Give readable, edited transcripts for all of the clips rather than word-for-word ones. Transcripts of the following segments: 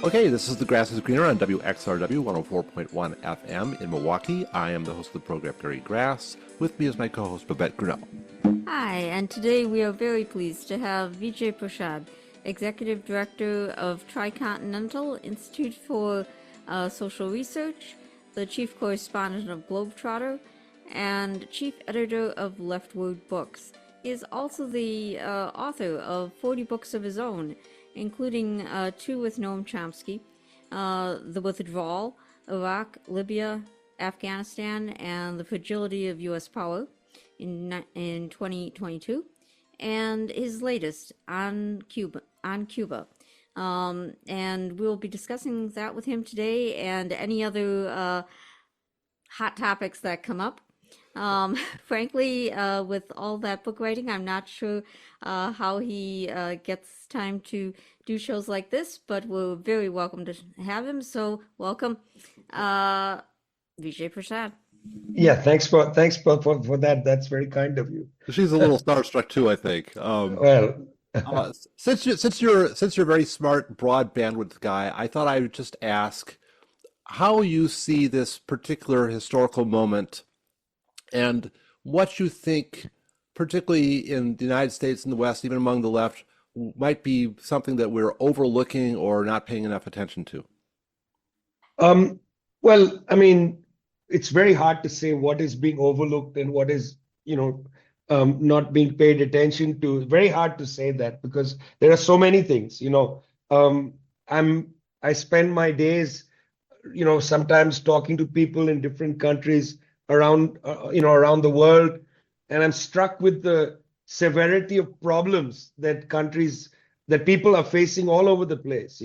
Okay, this is The Grass is Greener on WXRW 104.1 FM in Milwaukee. I am the host of the program, Gary Grass. With me is my co-host, Babette Grinnell. Hi, and today we are very pleased to have Vijay Prashad, Executive Director of Tricontinental Institute for Social Research, the Chief Correspondent of Globetrotter, and Chief Editor of Leftward Books. He is also the author of 40 books of his own, including two with Noam Chomsky, The Withdrawal, Iraq, Libya, Afghanistan, and the Fragility of U.S. Power in 2022, and his latest, On Cuba. And we'll be discussing that with him today and any other hot topics that come up. Frankly, with all that book writing, I'm not sure how he gets time to do shows like this, but we're very welcome to have him. So welcome, Vijay Prashad. Yeah, thanks for that. That's very kind of you. She's a little starstruck too, I think. Well, since you're a very smart, broad bandwidth guy, I thought I would just ask how you see this particular historical moment and what you think, particularly in the United States and the West, even among the left, might be something that we're overlooking or not paying enough attention to. well, I mean, it's very hard to say what is being overlooked and what is, not being paid attention to. Very hard to say that because there are so many things. I spend my days, sometimes talking to people in different countries around the world, and I'm struck with the severity of problems that people are facing all over the place.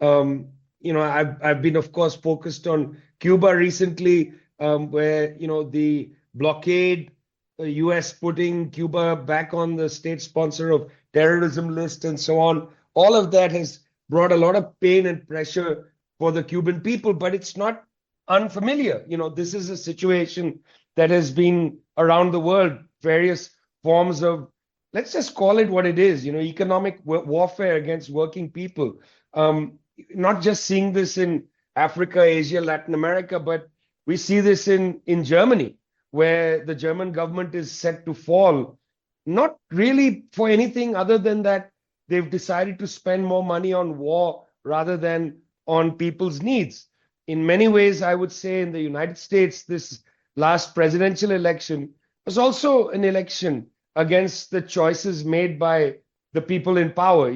I've been, of course, focused on Cuba recently, where the blockade, the U.S. putting Cuba back on the state sponsor of terrorism list and so on. All of that has brought a lot of pain and pressure for the Cuban people, but it's not unfamiliar. This is a situation that has been around the world, various forms of, let's just call it what it is, economic warfare against working people. Not just seeing this in Africa, Asia, Latin America, but we see this in Germany, where the German government is set to fall, not really for anything other than that they've decided to spend more money on war rather than on people's needs. In many ways, I would say in the United States, this last presidential election was also an election against the choices made by the people in power.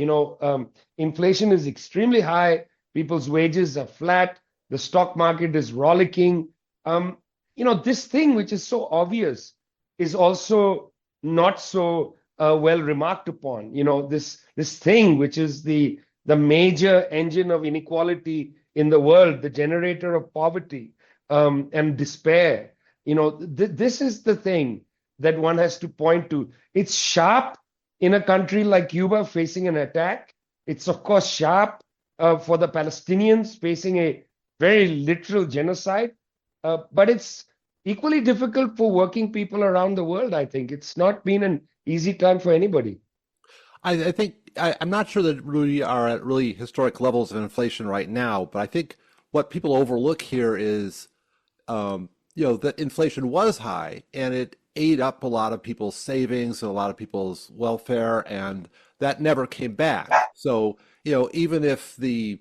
Inflation is extremely high. People's wages are flat. The stock market is rollicking. This thing, which is so obvious, is also not so well remarked upon. This thing, which is the major engine of inequality in the world, the generator of poverty and despair. This is the thing that one has to point to. It's sharp in a country like Cuba facing an attack. It's, of course, sharp for the Palestinians facing a very literal genocide. But it's equally difficult for working people around the world, I think. It's not been an easy time for anybody. I think I'm not sure that we are at really historic levels of inflation right now, but I think what people overlook here is, that inflation was high and it ate up a lot of people's savings and a lot of people's welfare, and that never came back. So, even if the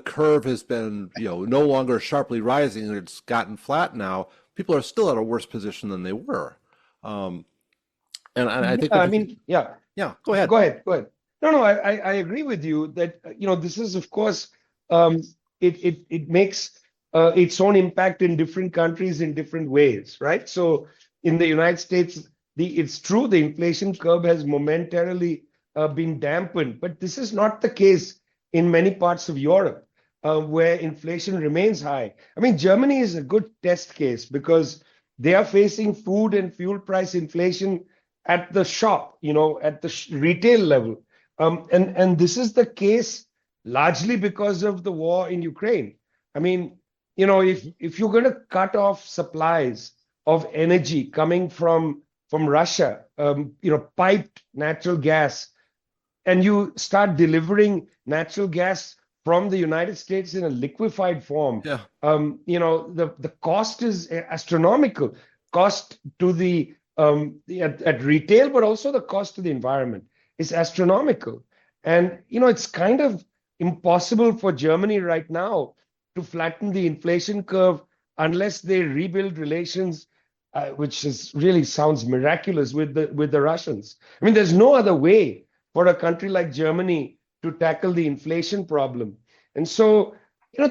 curve has been, no longer sharply rising and it's gotten flat now, people are still at a worse position than they were. And I think, yeah, go ahead. Go ahead. No, I agree with you that, this is, of course, it makes its own impact in different countries in different ways, right? So in the United States, it's true, the inflation curve has momentarily been dampened, but this is not the case in many parts of Europe, where inflation remains high. I mean, Germany is a good test case because they are facing food and fuel price inflation at the shop, at the retail level. And this is the case largely because of the war in Ukraine. I mean, if you're going to cut off supplies of energy coming from Russia, piped natural gas, and you start delivering natural gas from the United States in a liquefied form, Yeah. the cost is astronomical. Cost to at retail, but also the cost to the environment is astronomical. And it's kind of impossible for Germany right now to flatten the inflation curve unless they rebuild relations, which is really sounds miraculous with the Russians. I mean, there's no other way for a country like Germany to tackle the inflation problem. And so,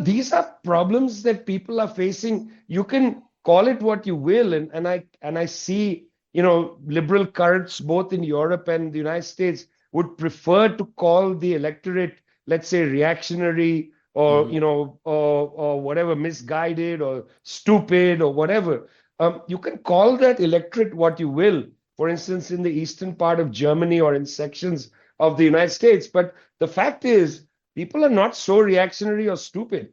these are problems that people are facing. You can call it what you will, and I see, liberal currents both in Europe and the United States would prefer to call the electorate, let's say, reactionary or Hmm. or whatever, misguided or stupid or whatever. You can call that electorate what you will, for instance, in the eastern part of Germany or in sections of the United States. But the fact is, people are not so reactionary or stupid.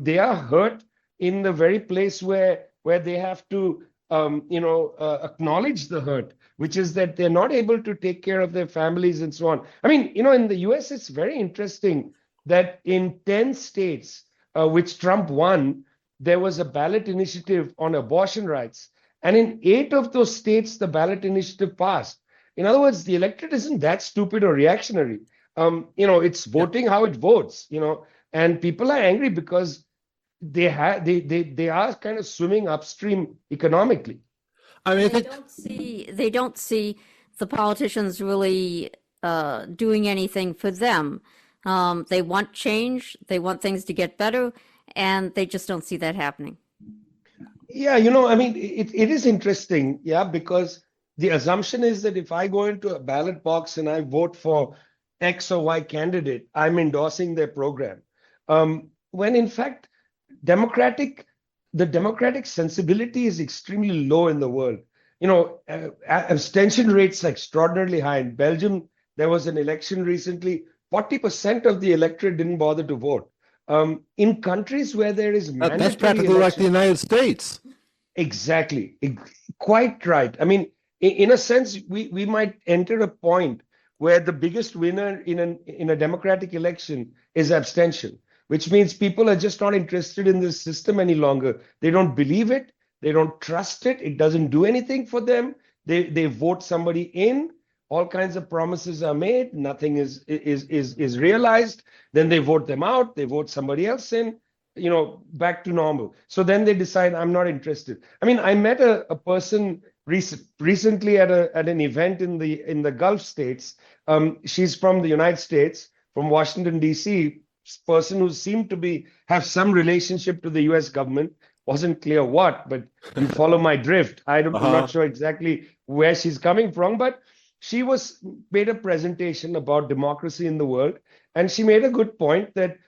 They are hurt in the very place where they have to, acknowledge the hurt, which is that they're not able to take care of their families and so on. I mean, in the US, it's very interesting that in 10 states, which Trump won, there was a ballot initiative on abortion rights. And in 8 of those states, the ballot initiative passed. In other words, the electorate isn't that stupid or reactionary. It's Yeah. voting how it votes, and people are angry because they are kind of swimming upstream economically. I mean, I They think, don't see the politicians really doing anything for them. They want change, they want things to get better, and they just don't see that happening. Yeah, I mean, it is interesting, yeah, because the assumption is that if I go into a ballot box and I vote for X or Y candidate, I'm endorsing their program. When in fact, democratic, the democratic sensibility is extremely low in the world. Abstention rates are extraordinarily high. In Belgium, there was an election recently, 40% of the electorate didn't bother to vote. In countries where there is that's mandatory practically like the election, United States. exactly. Quite right. I mean, in a sense, we might enter a point where the biggest winner in a democratic election is abstention, which means people are just not interested in this system any longer. They don't believe it. They don't trust it. It doesn't do anything for them. They vote somebody in. All kinds of promises are made. Nothing is realized. Then they vote them out. They vote somebody else in, back to normal. So then they decide, I'm not interested. I mean, I met a person recently at an event in the Gulf states. She's from the United States, from Washington, D.C., person who seemed to have some relationship to the US government. Wasn't clear what, but you follow my drift. I'm not Uh-huh. sure exactly where she's coming from, but she made a presentation about democracy in the world, and she made a good point that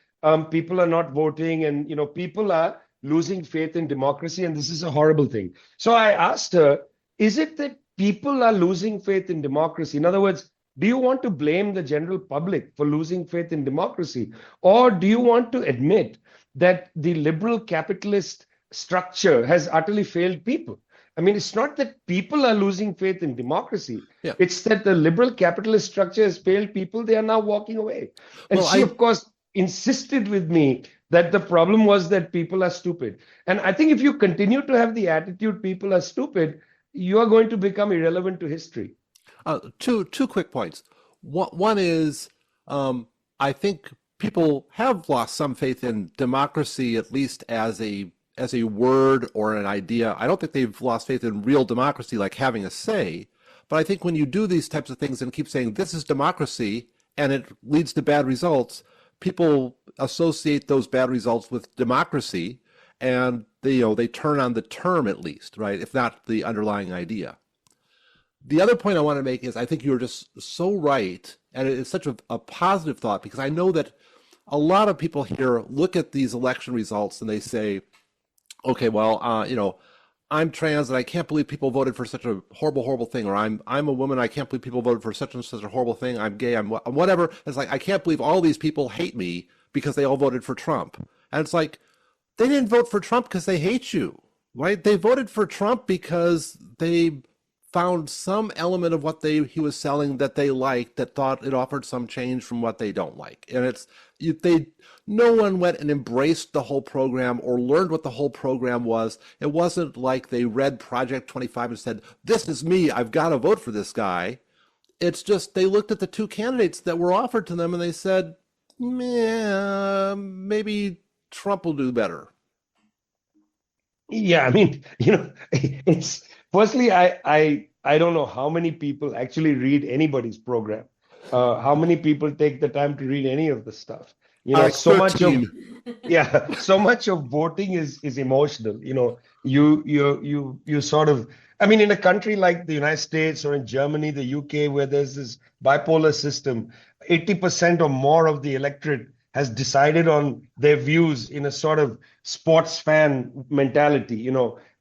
people are not voting, and people are losing faith in democracy, and this is a horrible thing. So I asked her, is it that people are losing faith in democracy? In other words, do you want to blame the general public for losing faith in democracy? Or do you want to admit that the liberal capitalist structure has utterly failed people? I mean, it's not that people are losing faith in democracy. Yeah. It's that the liberal capitalist structure has failed people. They are now walking away. And Well, she, of course, insisted with me that the problem was that people are stupid. And I think if you continue to have the attitude people are stupid, you are going to become irrelevant to history. two quick points. One is, I think people have lost some faith in democracy, at least as a word or an idea. I don't think they've lost faith in real democracy, like having a say. But I think when you do these types of things and keep saying this is democracy and it leads to bad results, people associate those bad results with democracy, and they turn on the term at least, right? If not the underlying idea. The other point I want to make is I think you're just so right, and it's such a positive thought, because I know that a lot of people here look at these election results and they say, okay, well, I'm trans and I can't believe people voted for such a horrible, horrible thing, or I'm a woman, I can't believe people voted for such and such a horrible thing. I'm gay, I'm whatever. It's like I can't believe all these people hate me because they all voted for Trump, and it's like they didn't vote for Trump because they hate you, right? They voted for Trump because they found some element of what he was selling that they liked, that thought it offered some change from what they don't like. And no one went and embraced the whole program or learned what the whole program was. It wasn't like they read Project 25 and said, this is me, I've got to vote for this guy. It's just they looked at the two candidates that were offered to them and they said, maybe Trump will do better. Yeah, I mean, it's firstly, I don't know how many people actually read anybody's program. How many people take the time to read any of the stuff? So much of so much of voting is emotional. You sort of, I mean, in a country like the United States or in Germany, the UK, where there's this bipolar system, 80% or more of the electorate has decided on their views in a sort of sports fan mentality.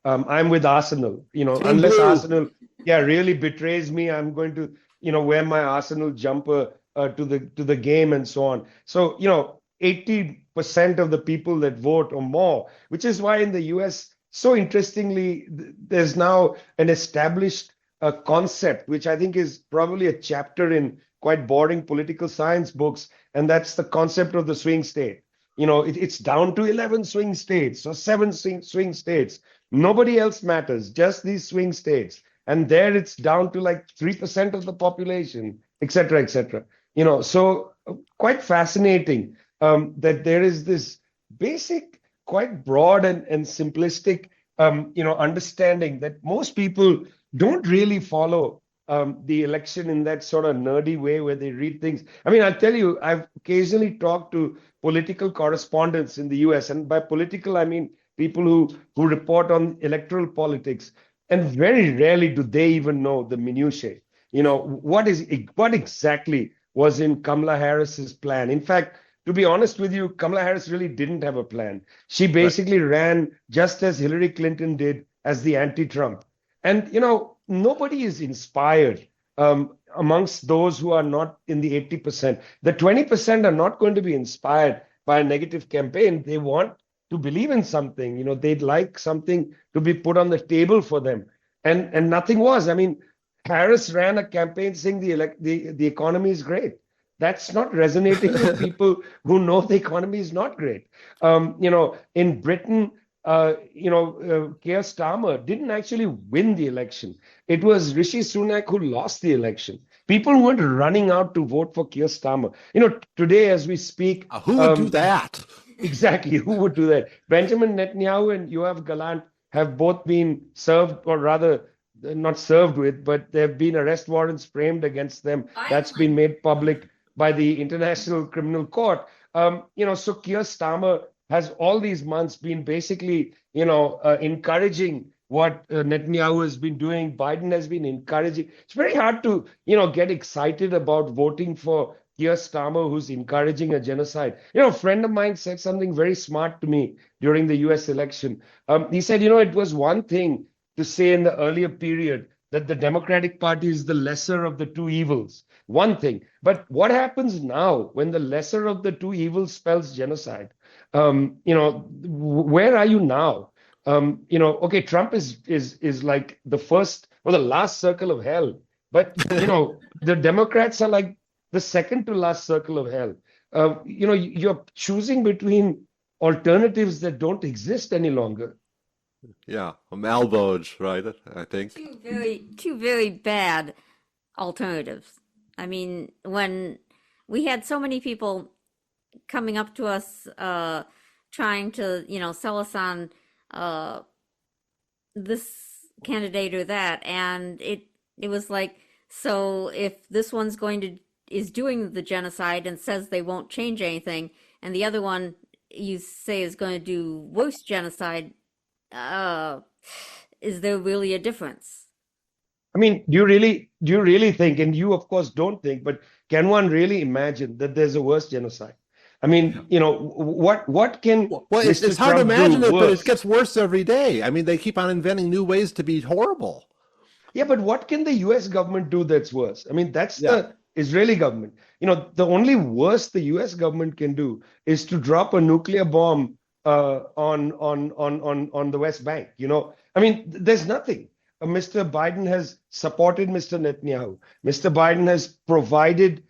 I'm with Arsenal. Unless Arsenal, really betrays me, I'm going to, wear my Arsenal jumper to the game and so on. So, 80% of the people that vote or more, which is why in the US, so interestingly, there's now an established concept, which I think is probably a chapter in quite boring political science books, and that's the concept of the swing state. It's down to 11 swing states or 7 swing states. Nobody else matters, just these swing states. And there it's down to like 3% of the population, et cetera, et cetera. So quite fascinating that there is this basic, quite broad and simplistic, understanding that most people don't really follow the election in that sort of nerdy way where they read things. I mean, I'll tell you, I've occasionally talked to political correspondents in the US, and by political, I mean people who report on electoral politics, and very rarely do they even know the minutiae. What exactly was in Kamala Harris's plan. In fact, to be honest with you, Kamala Harris really didn't have a plan. She basically ran just as Hillary Clinton did as the anti-Trump. And, nobody is inspired amongst those who are not in the 80%. The 20% are not going to be inspired by a negative campaign. They want to believe in something. They'd like something to be put on the table for them. And nothing was. I mean, Harris ran a campaign saying the economy is great. That's not resonating with people who know the economy is not great. In Britain, Keir Starmer didn't actually win the election. It was Rishi Sunak who lost the election. People weren't running out to vote for Keir Starmer. Today as we speak, who would do that? Exactly, who would do that? Benjamin Netanyahu and Yoav Gallant have both been served, or rather, not served with, but there have been arrest warrants framed against them. That's been made public by the International Criminal Court. So Keir Starmer has all these months been basically, encouraging what Netanyahu has been doing. Biden has been encouraging. It's very hard to, get excited about voting for Keir Starmer, who's encouraging a genocide. A friend of mine said something very smart to me during the US election. He said, it was one thing to say in the earlier period that the Democratic Party is the lesser of the two evils. One thing. But what happens now when the lesser of the two evils spells genocide? Where are you now? Okay, Trump is like the first or the last circle of hell. But, the Democrats are like the second to last circle of hell. You're choosing between alternatives that don't exist any longer. Yeah, a Malvoge, right? I think. Two very bad alternatives. I mean, when we had so many people coming up to us, trying to, sell us on this candidate or that, and it was like, so if this one's is doing the genocide and says they won't change anything, and the other one you say is going to do worse genocide, is there really a difference? I mean, do you really think, and you of course don't think, but can one really imagine that there's a worse genocide? I mean, what can it's hard to imagine it, but it gets worse every day. I mean, they keep on inventing new ways to be horrible. Yeah, but what can the US government do that's worse? I mean, that's the Israeli government. The only worse the US government can do is to drop a nuclear bomb on the West Bank. I mean, there's nothing. Mr. Biden has supported Mr. Netanyahu. Mr. Biden has provided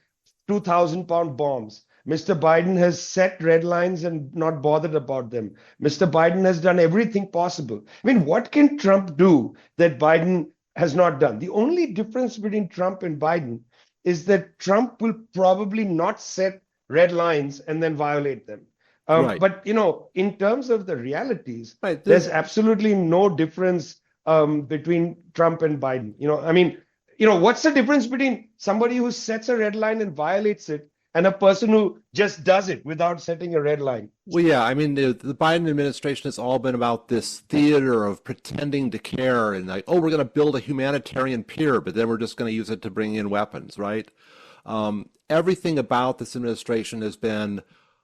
2,000-pound bombs. Mr. Biden has set red lines and not bothered about them. Mr. Biden has done everything possible. I mean, what can Trump do that Biden has not done? The only difference between Trump and Biden is that Trump will probably not set red lines and then violate them. Right. But, in terms of the realities, Right. there's absolutely no difference between Trump and Biden. What's the difference between somebody who sets a red line and violates it and a person who just does it without setting a red line? Well, yeah, I mean, the Biden administration has all been about this theater of pretending to care and like, oh, we're going to build a humanitarian pier, but then we're just going to use it to bring in weapons, right? Everything about this administration has been,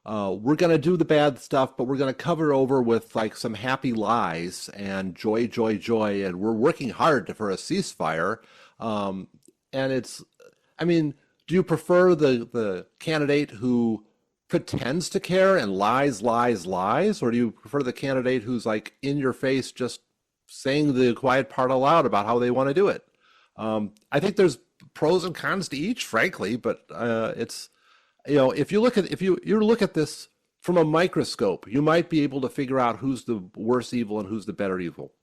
we're going to do the bad stuff, but we're going to cover it over with like some happy lies and joy, joy, joy, and we're working hard for a ceasefire. And it's, I mean, do you prefer the candidate who pretends to care and lies, lies, lies, or do you prefer the candidate who's like in your face, just saying the quiet part aloud about how they want to do it? I think there's pros and cons to each, frankly, but it's, if you look at this from a microscope, you might be able to figure out who's the worse evil and who's the better evil.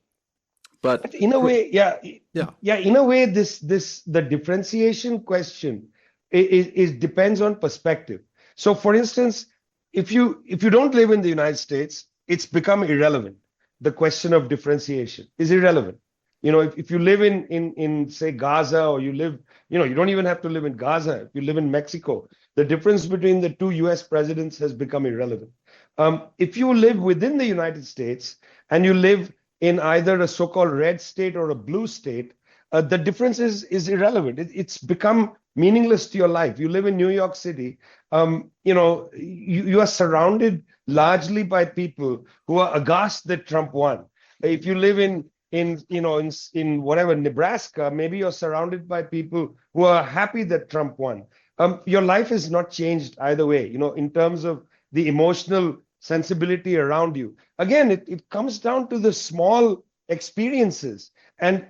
But in a way, yeah. In a way, the differentiation question is depends on perspective. So, for instance, if you don't live in the United States, it's become irrelevant. The question of differentiation is irrelevant. If you live in say Gaza, or you live, you don't even have to live in Gaza. If you live in Mexico, the difference between the two US presidents has become irrelevant. If you live within the United States and you live in either a so-called red state or a blue state, the difference is irrelevant. It's become meaningless to your life. You live in New York City, you are surrounded largely by people who are aghast that Trump won. If you live in whatever, Nebraska, maybe you're surrounded by people who are happy that Trump won. Your life has not changed either way, in terms of the emotional sensibility around you. Again, it comes down to the small experiences. And,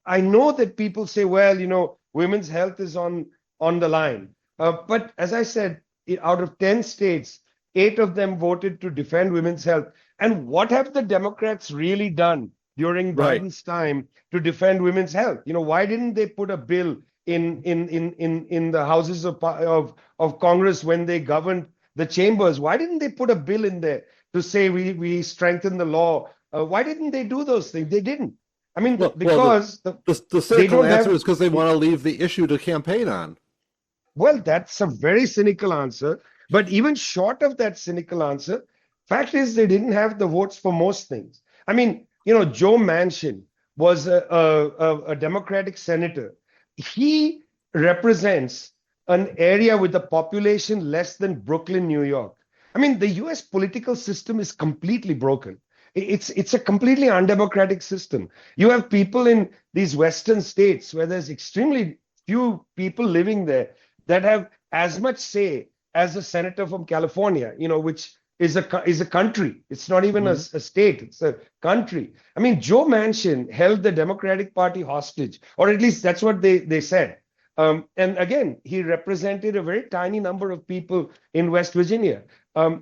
I know that people say, well, women's health is on the line. But as I said, out of 10 states, 8 of them voted to defend women's health. And what have the Democrats really done during Biden's time to defend women's health? Why didn't they put a bill in the houses of Congress when they governed the chambers? Why didn't they put a bill in there to say we strengthen the law? Why didn't they do those things? They didn't. I mean, because the cynical answer is because they want to leave the issue to campaign on. Well, that's a very cynical answer. But even short of that cynical answer, fact is they didn't have the votes for most things. I mean, Joe Manchin was a Democratic senator. He represents an area with a population less than Brooklyn, New York. I mean, the US political system is completely broken. It's a completely undemocratic system. You have people in these Western states where there's extremely few people living there that have as much say as a senator from California, which is a country. It's not even a state, it's a country. I mean, Joe Manchin held the Democratic Party hostage, or at least that's what they said. And again, he represented a very tiny number of people in West Virginia.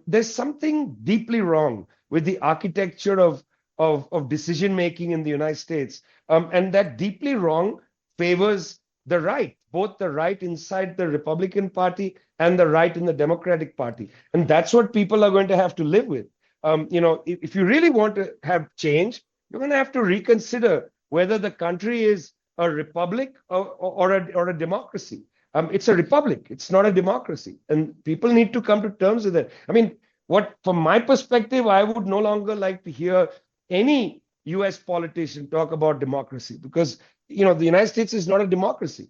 There's something deeply wrong with the architecture of decision-making in the United States. And that deeply wrong favors the right, both the right inside the Republican Party and the right in the Democratic Party. And that's what people are going to have to live with. If you really want to have change, you're going to have to reconsider whether the country is a republic or a democracy. It's a republic. It's not a democracy. And people need to come to terms with it. I mean, from my perspective, I would no longer like to hear any US politician talk about democracy because, the United States is not a democracy.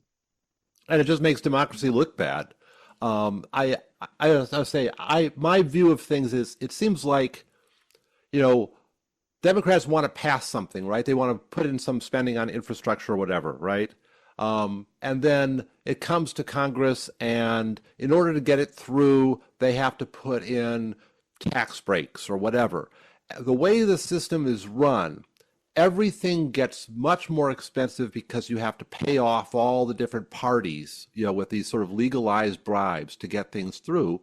And it just makes democracy look bad. I say my view of things is it seems like, Democrats want to pass something, right? They want to put in some spending on infrastructure or whatever, right? And then it comes to Congress, and in order to get it through, they have to put in tax breaks or whatever. The way the system is run, everything gets much more expensive because you have to pay off all the different parties, with these sort of legalized bribes to get things through.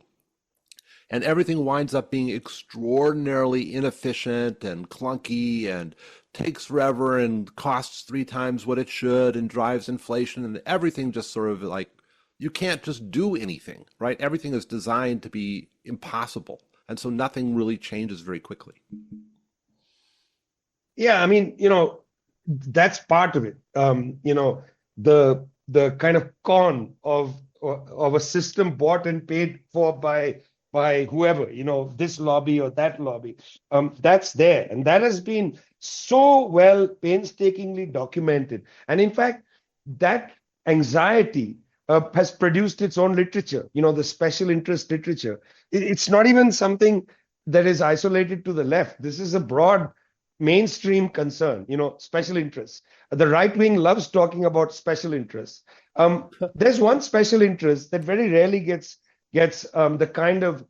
And everything winds up being extraordinarily inefficient and clunky and takes forever and costs 3 times what it should and drives inflation, and everything just sort of like you can't just do anything, right? Everything is designed to be impossible. And so nothing really changes very quickly. Yeah, I mean, that's part of it. The kind of con of a system bought and paid for by whoever, this lobby or that lobby, that's there, and that has been so well painstakingly documented. And in fact, that anxiety has produced its own literature. The special interest literature. It's not even something that is isolated to the left. This is a broad mainstream concern, special interests. The right wing loves talking about special interests. There's one special interest that very rarely gets the kind of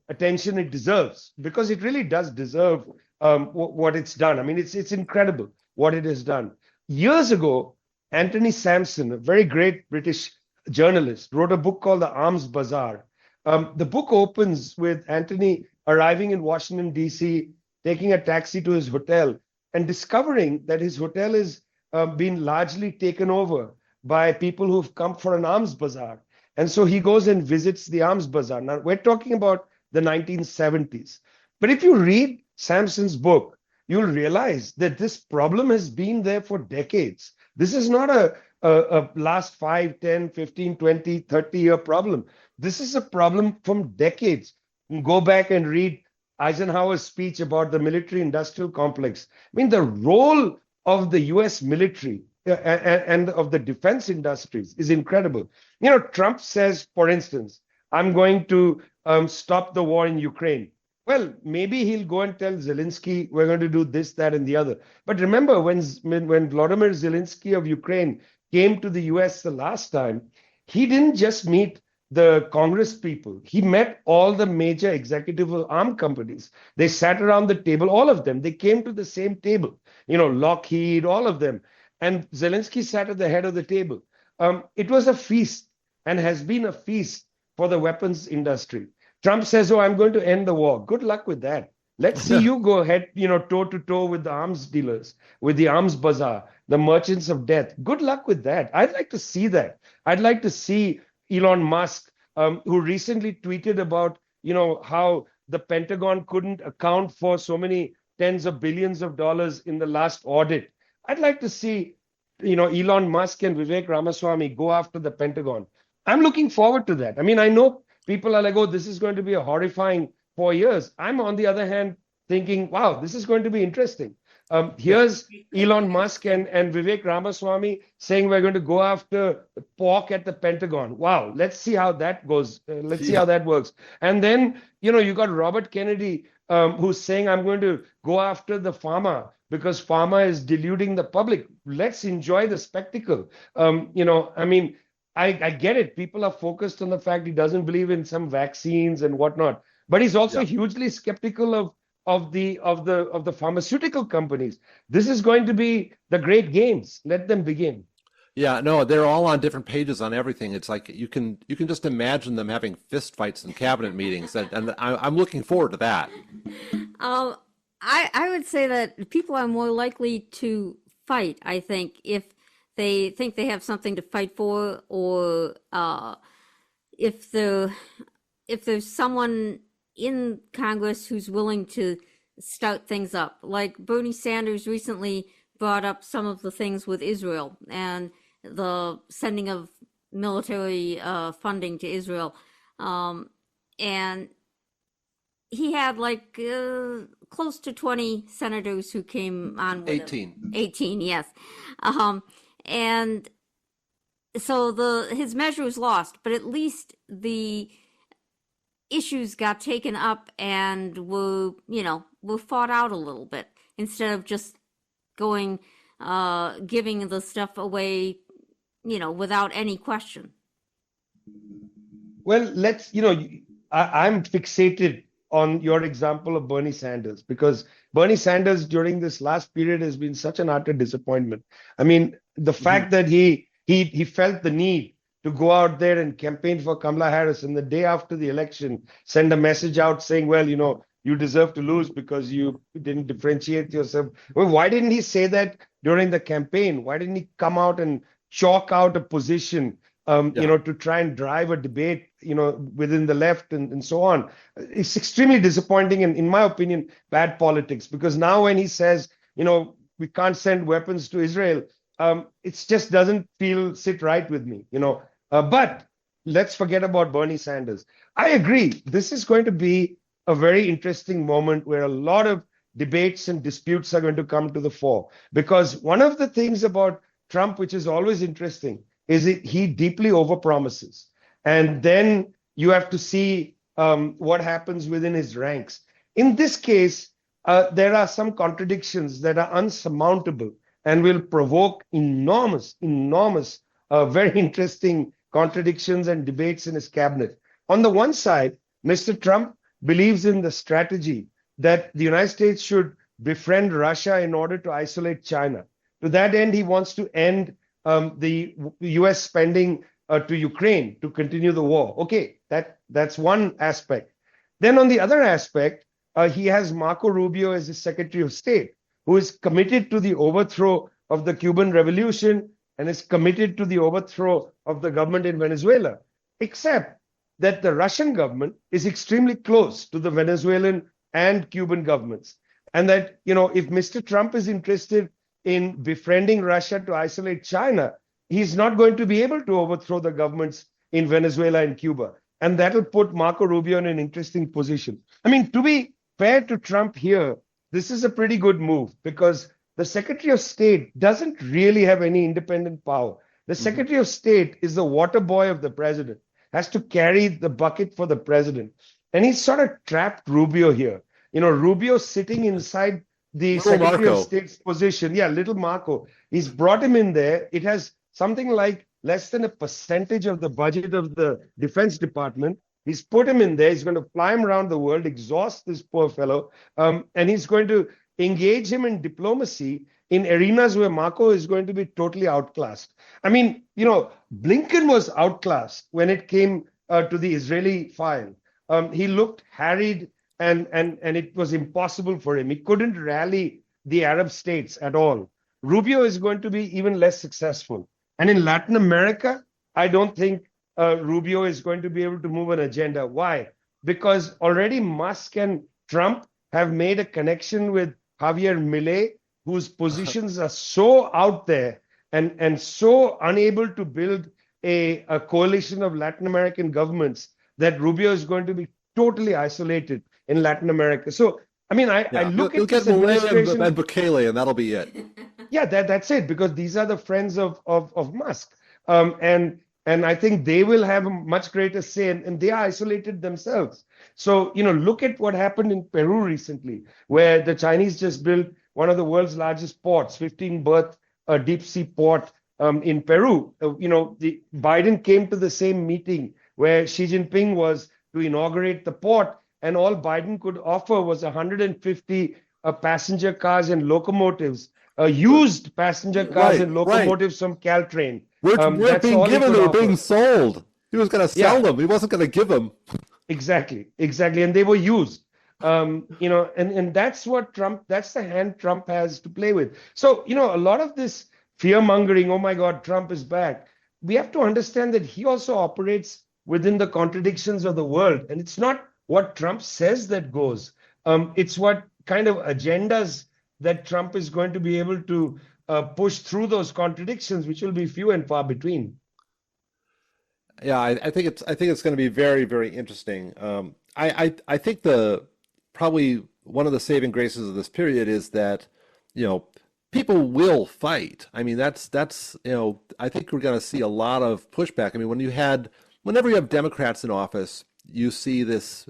attention it deserves, because it really does deserve what it's done. I mean, it's incredible what it has done. Years ago, Anthony Sampson, a very great British journalist, wrote a book called The Arms Bazaar. The book opens with Anthony arriving in Washington, D.C., taking a taxi to his hotel and discovering that his hotel is been largely taken over by people who've come for an arms bazaar. And so he goes and visits the arms bazaar. Now, we're talking about the 1970s. But if you read Sampson's book, you'll realize that this problem has been there for decades. This is not a last 5, 10, 15, 20, 30-year problem. This is a problem from decades. Go back and read Eisenhower's speech about the military-industrial complex. I mean, the role of the US military and of the defense industries is incredible. Trump says, for instance, I'm going to stop the war in Ukraine. Well, maybe he'll go and tell Zelensky, we're going to do this, that, and the other. But remember, when Volodymyr Zelensky of Ukraine came to the US the last time, he didn't just meet the Congress people. He met all the major executive arm companies. They sat around the table, all of them. They came to the same table, Lockheed, all of them. And Zelensky sat at the head of the table. It was a feast and has been a feast for the weapons industry. Trump says, oh, I'm going to end the war. Good luck with that. Let's see you go head, toe to toe with the arms dealers, with the arms bazaar, the merchants of death. Good luck with that. I'd like to see that. I'd like to see Elon Musk, who recently tweeted about, how the Pentagon couldn't account for so many tens of billions of dollars in the last audit. I'd like to see, Elon Musk and Vivek Ramaswamy go after the Pentagon. I'm looking forward to that. I mean, I know people are like, oh, this is going to be a horrifying 4 years. I'm, on the other hand, thinking, wow, this is going to be interesting. Here's Elon Musk and Vivek Ramaswamy saying we're going to go after pork at the Pentagon. Wow, let's see how that goes. Let's see how that works. And then, you got Robert Kennedy, who's saying I'm going to go after the pharma because pharma is deluding the public. Let's enjoy the spectacle. I mean, I get it. People are focused on the fact he doesn't believe in some vaccines and whatnot, but he's also hugely skeptical of the pharmaceutical companies. This is going to be the great games. Let them begin. Yeah, no, they're all on different pages on everything. It's like you can just imagine them having fistfights in cabinet meetings, and I'm looking forward to that. I would say that people are more likely to fight, I think, if they think they have something to fight for, or if there's someone in Congress who's willing to start things up. Like Bernie Sanders recently brought up some of the things with Israel and the sending of military funding to Israel. And he had like close to 20 senators who came on with 18. him. 18, yes. And so his measure was lost, but at least the issues got taken up and were fought out a little bit instead of just going, giving the stuff away, without any question. Well, I'm fixated on your example of Bernie Sanders, because Bernie Sanders during this last period has been such an utter disappointment. I mean, the fact that he felt the need to go out there and campaign for Kamala Harris, and the day after the election send a message out saying, well, you deserve to lose because you didn't differentiate yourself. Well, why didn't he say that during the campaign? Why didn't he come out and chalk out a position, to try and drive a debate, within the left and so on? It's extremely disappointing and, in my opinion, bad politics, because now when he says, we can't send weapons to Israel, it just doesn't sit right with me, but let's forget about Bernie Sanders. I agree. This is going to be a very interesting moment where a lot of debates and disputes are going to come to the fore. Because one of the things about Trump, which is always interesting, is he deeply overpromises. And then you have to see what happens within his ranks. In this case, there are some contradictions that are unsurmountable and will provoke enormous, very interesting contradictions and debates in his cabinet. On the one side, Mr. Trump believes in the strategy that the United States should befriend Russia in order to isolate China. To that end, he wants to end the US spending to Ukraine to continue the war. Okay, that's one aspect. Then on the other aspect, he has Marco Rubio as his Secretary of State, who is committed to the overthrow of the Cuban Revolution and is committed to the overthrow of the government in Venezuela, except that the Russian government is extremely close to the Venezuelan and Cuban governments. And that, if Mr. Trump is interested in befriending Russia to isolate China, he's not going to be able to overthrow the governments in Venezuela and Cuba. And that'll put Marco Rubio in an interesting position. I mean, to be fair to Trump here, this is a pretty good move, because the Secretary of State doesn't really have any independent power. The Secretary of State is the water boy of the president, has to carry the bucket for the president. And he's sort of trapped Rubio here. Rubio sitting inside the Little Secretary Marco. of State's position. Yeah, little Marco. He's brought him in there. It has something like less than a percentage of the budget of the Defense Department. He's put him in there. He's going to fly him around the world, exhaust this poor fellow, and he's going to engage him in diplomacy in arenas where Marco is going to be totally outclassed. I mean, Blinken was outclassed when it came to the Israeli file. He looked harried, and it was impossible for him. He couldn't rally the Arab states at all. Rubio is going to be even less successful. And in Latin America, I don't think Rubio is going to be able to move an agenda. Why? Because already Musk and Trump have made a connection with Javier Milei, whose positions are so out there and so unable to build a coalition of Latin American governments, that Rubio is going to be totally isolated in Latin America. So, I mean, I look You'll at get this Milei administration. and Bukele, and that'll be it. Yeah, that's it, because these are the friends of Musk. And I think they will have a much greater say, and they are isolated themselves. So, look at what happened in Peru recently, where the Chinese just built one of the world's largest ports, 15-berth deep sea port in Peru. The Biden came to the same meeting where Xi Jinping was to inaugurate the port, and all Biden could offer was 150 passenger cars and locomotives, used passenger cars and locomotives from Caltrain. We're being given, they were being sold. He was going to sell them. He wasn't going to give them. Exactly. And they were used. And that's that's the hand Trump has to play with. So, a lot of this fear mongering, oh my God, Trump is back. We have to understand that he also operates within the contradictions of the world. And it's not what Trump says that goes. It's what kind of agendas that Trump is going to be able to push through those contradictions, which will be few and far between. Yeah, I think it's going to be very, very interesting. I think probably one of the saving graces of this period is that, people will fight. I mean, that's I think we're going to see a lot of pushback. I mean, whenever you have Democrats in office, you see this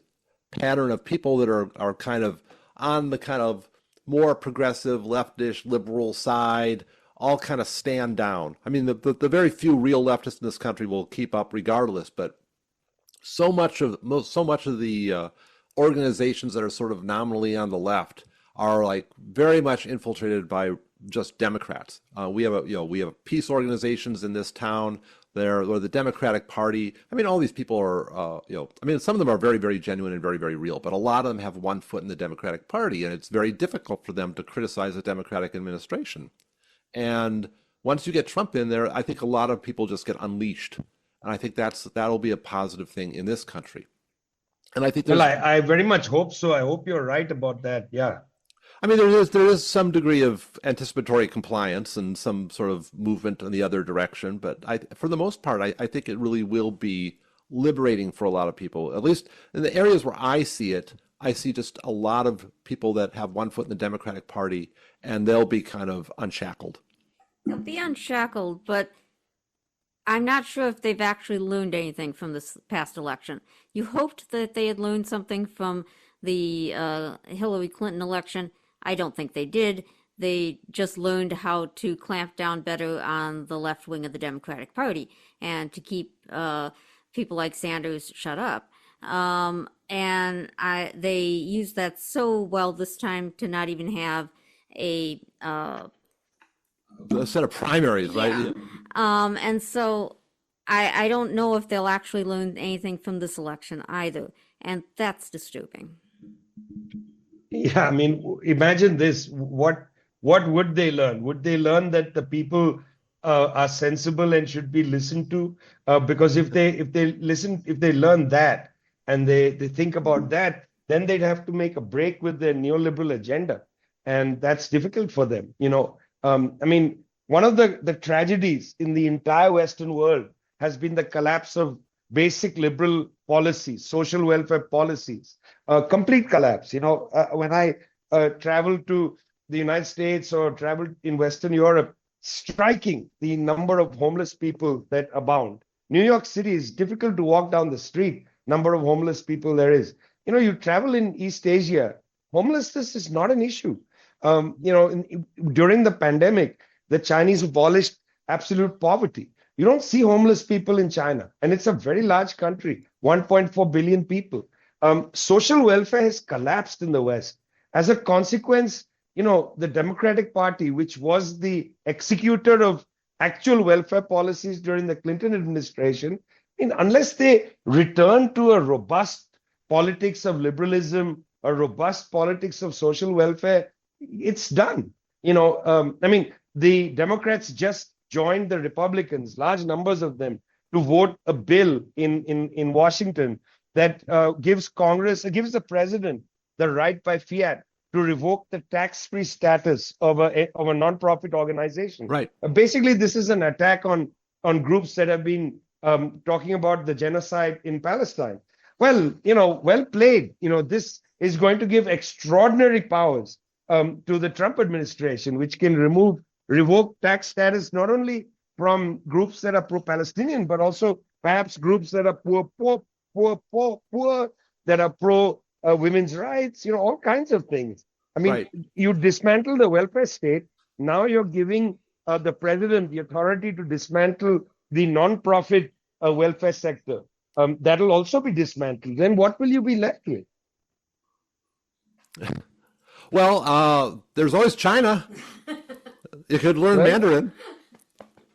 pattern of people that are kind of on the kind of more progressive, leftish, liberal side, all kind of stand down. I mean, the very few real leftists in this country will keep up regardless, but so much of the organizations that are sort of nominally on the left are like very much infiltrated by just Democrats. We have we have peace organizations in this town. Or the Democratic Party. I mean, all these people are, I mean, some of them are very, very genuine and very, very real, but a lot of them have one foot in the Democratic Party, and it's very difficult for them to criticize the Democratic administration. And once you get Trump in there, I think a lot of people just get unleashed, and I think that'll be a positive thing in this country. And I think well, I very much hope so. I hope you're right about that. Yeah. I mean, there is some degree of anticipatory compliance and some sort of movement in the other direction, but for the most part, I think it really will be liberating for a lot of people. At least in the areas where I see it, I see just a lot of people that have one foot in the Democratic Party, and they'll be kind of unshackled. They'll be unshackled, but I'm not sure if they've actually learned anything from this past election. You hoped that they had learned something from the Hillary Clinton election. I don't think they did. They just learned how to clamp down better on the left wing of the Democratic Party and to keep people like Sanders shut up. They used that so well this time to not even have a set of primaries, yeah. right? And so I don't know if they'll actually learn anything from this election either, and that's disturbing. Yeah, I mean, imagine this. What would they learn? Would they learn that the people are sensible and should be listened to? Because if they learn that and they think about that, then they'd have to make a break with their neoliberal agenda, and that's difficult for them. I mean, one of the tragedies in the entire Western world has been the collapse of basic liberal policies, social welfare policies, complete collapse. When I traveled to the United States or traveled in Western Europe, striking the number of homeless people that abound. New York City is difficult to walk down the street, number of homeless people there is. You travel in East Asia, homelessness is not an issue. During the pandemic, the Chinese abolished absolute poverty. You don't see homeless people in China, and it's a very large country, 1.4 billion people. Social welfare has collapsed in the West. As a consequence, the Democratic Party, which was the executor of actual welfare policies during the Clinton administration, unless they return to a robust politics of liberalism, a robust politics of social welfare, it's done. The Democrats just joined the Republicans, large numbers of them, to vote a bill in Washington that gives the president the right by fiat to revoke the tax-free status of a non-profit organization. Right. Basically, this is an attack on groups that have been talking about the genocide in Palestine. Well, well played. This is going to give extraordinary powers to the Trump administration, which can revoke tax status not only from groups that are pro-Palestinian, but also perhaps groups that are poor, that are pro women's rights, all kinds of things. I mean, right. You dismantle the welfare state. Now you're giving the president the authority to dismantle the non-profit welfare sector. That'll also be dismantled. Then what will you be left with? Well, there's always China. You could learn Mandarin.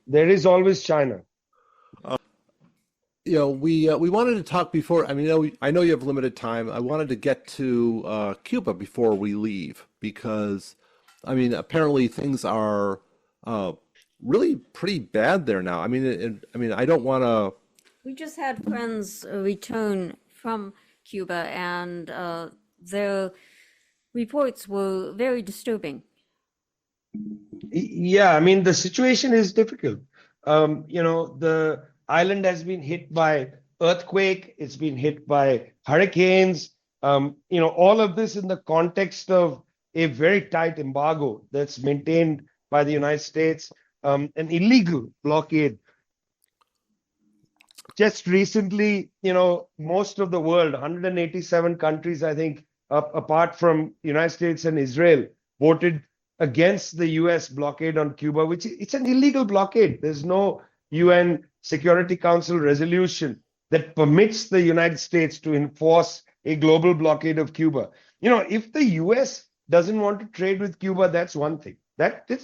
There is always China. We wanted to talk before. I mean, I know you have limited time. I wanted to get to Cuba before we leave because, I mean, apparently things are really pretty bad there now. I mean, I don't want to. We just had friends return from Cuba, and their reports were very disturbing. Yeah, I mean, the situation is difficult. The island has been hit by earthquake. It's been hit by hurricanes. All of this in the context of a very tight embargo that's maintained by the United States, an illegal blockade. Just recently, most of the world, 187 countries, I think, apart from the United States and Israel, voted against the US blockade on Cuba, which it's an illegal blockade. There's no UN Security Council resolution that permits the United States to enforce a global blockade of Cuba. If the US doesn't want to trade with Cuba, that's one thing.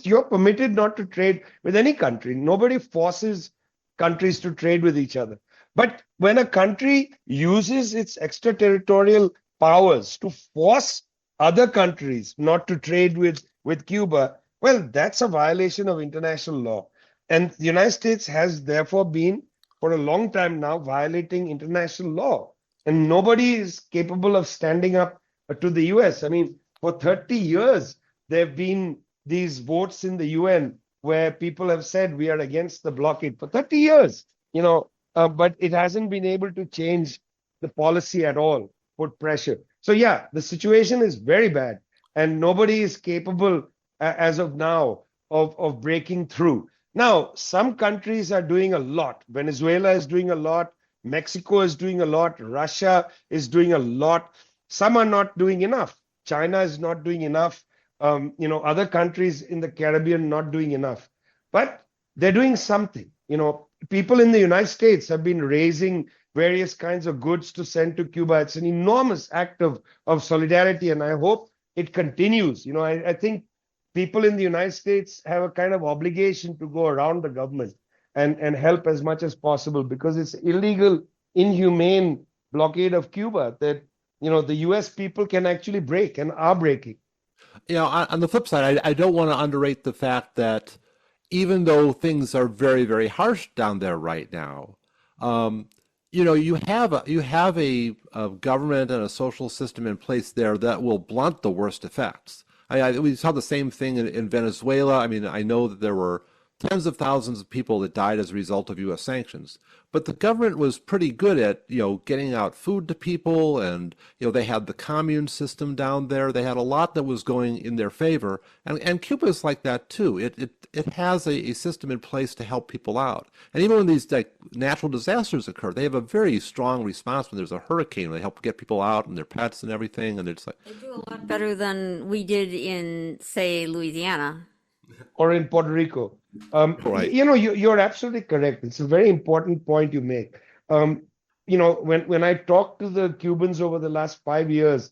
You're permitted not to trade with any country. Nobody forces countries to trade with each other. But when a country uses its extraterritorial powers to force other countries not to trade with Cuba, well, that's a violation of international law. And the United States has therefore been, for a long time now, violating international law. And nobody is capable of standing up to the US. I mean, for 30 years, there have been these votes in the UN where people have said we are against the blockade for 30 years, but it hasn't been able to change the policy at all, put pressure. So yeah, the situation is very bad, and nobody is capable as of now of breaking through. Now, some countries are doing a lot. Venezuela is doing a lot. Mexico is doing a lot. Russia is doing a lot. Some are not doing enough. China is not doing enough. Other countries in the Caribbean not doing enough. But they're doing something. People in the United States have been raising various kinds of goods to send to Cuba. It's an enormous act of solidarity, and I hope it continues. I think people in the United States have a kind of obligation to go around the government and help as much as possible, because it's illegal, inhumane blockade of Cuba that the US people can actually break and are breaking. On the flip side, I don't want to underrate the fact that even though things are very, very harsh down there right now, you have a government and a social system in place there that will blunt the worst effects. We saw the same thing in Venezuela. I mean, I know that there were tens of thousands of people that died as a result of U.S. sanctions. But the government was pretty good at, getting out food to people, and, they had the commune system down there. They had a lot that was going in their favor. And Cuba is like that too. It has a system in place to help people out. And even when these natural disasters occur, they have a very strong response. When there's a hurricane, they help get people out and their pets and everything. And it's like, They do a lot better than we did in, say, Louisiana. Or in Puerto Rico. Right. You're absolutely correct. It's a very important point you make. When I talk to the Cubans over the last 5 years,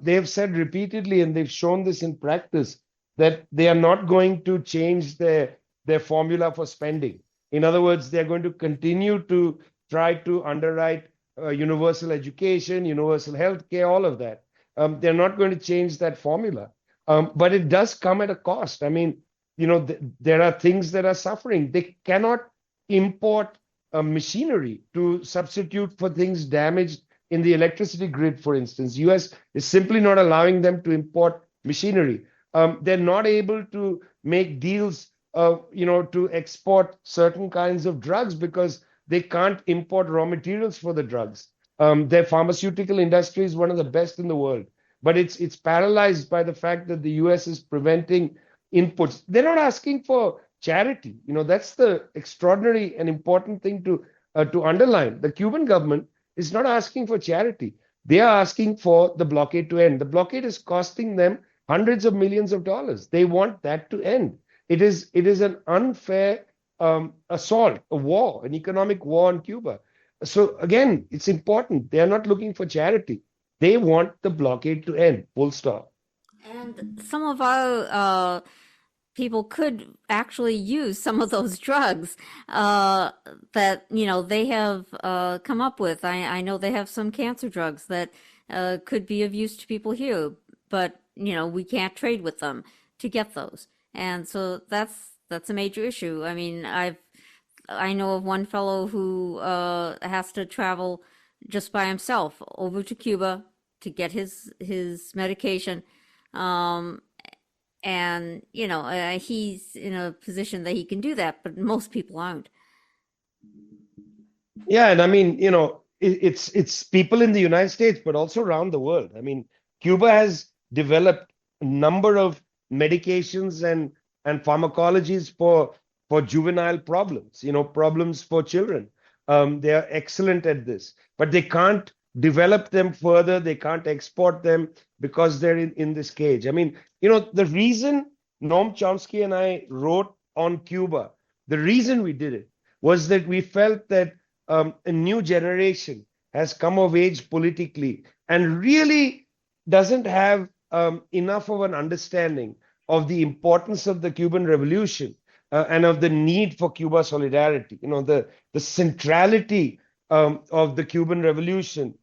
they have said repeatedly, and they've shown this in practice, that they are not going to change their formula for spending. In other words, they're going to continue to try to underwrite universal education, universal health care, all of that. They're not going to change that formula. But it does come at a cost. I mean, there are things that are suffering. They cannot import machinery to substitute for things damaged in the electricity grid, for instance. US is simply not allowing them to import machinery. They're not able to make deals, to export certain kinds of drugs because they can't import raw materials for the drugs. Their pharmaceutical industry is one of the best in the world, but it's paralyzed by the fact that the US is preventing inputs. They're not asking for charity. That's the extraordinary and important thing to underline. The Cuban government is not asking for charity. They are asking for the blockade to end. The blockade is costing them hundreds of millions of dollars. They want that to end. It is an unfair assault, a war, an economic war on Cuba. So again, it's important. They are not looking for charity. They want the blockade to end, full stop. And some of our people could actually use some of those drugs that they have come up with. I know they have some cancer drugs that could be of use to people here, but we can't trade with them to get those, and so that's a major issue. I mean, I know of one fellow who has to travel just by himself over to Cuba to get his medication. And he's in a position that he can do that, but most people aren't. Yeah, and I mean, it's people in the United States, but also around the world. I mean, Cuba has developed a number of medications and pharmacologies for juvenile problems, problems for children. They are excellent at this, but they can't develop them further. They can't export them because they're in this cage. I mean, the reason Noam Chomsky and I wrote on Cuba, the reason we did it was that we felt that a new generation has come of age politically and really doesn't have enough of an understanding of the importance of the Cuban Revolution and of the need for Cuba solidarity. The centrality of the Cuban Revolution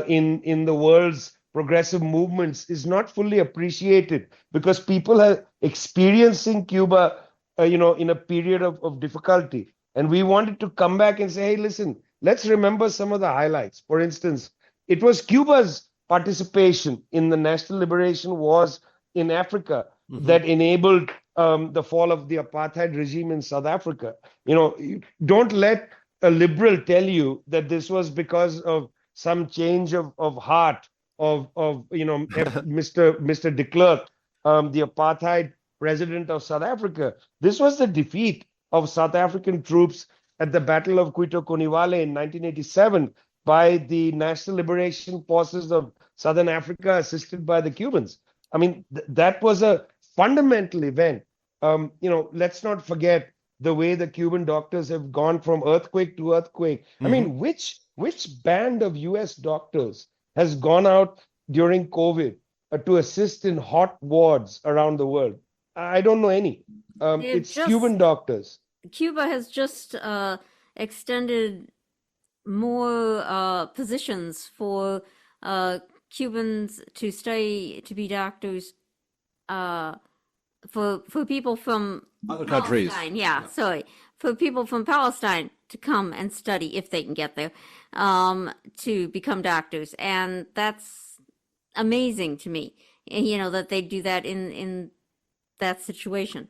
in the world's progressive movements is not fully appreciated because people are experiencing Cuba, in a period of difficulty. And we wanted to come back and say, hey, listen, let's remember some of the highlights. For instance, it was Cuba's participation in the national liberation wars in Africa that enabled the fall of the apartheid regime in South Africa. Don't let a liberal tell you that this was because of some change of heart of Mr. de Klerk, the apartheid president of South Africa. This was the defeat of South African troops at the Battle of Cuito Coniwale in 1987 by the National Liberation Forces of Southern Africa, assisted by the Cubans. I mean, that was a fundamental event. Let's not forget the way the Cuban doctors have gone from earthquake to earthquake. I mean, which band of US doctors has gone out during COVID to assist in hot wards around the world? I don't know any. It's Cuban doctors. Cuba has just extended more positions for Cubans to study to be doctors for people from other countries. Palestine. Yeah, sorry. For people from Palestine to come and study if they can get there, to become doctors. And that's amazing to me, that they do that in that situation.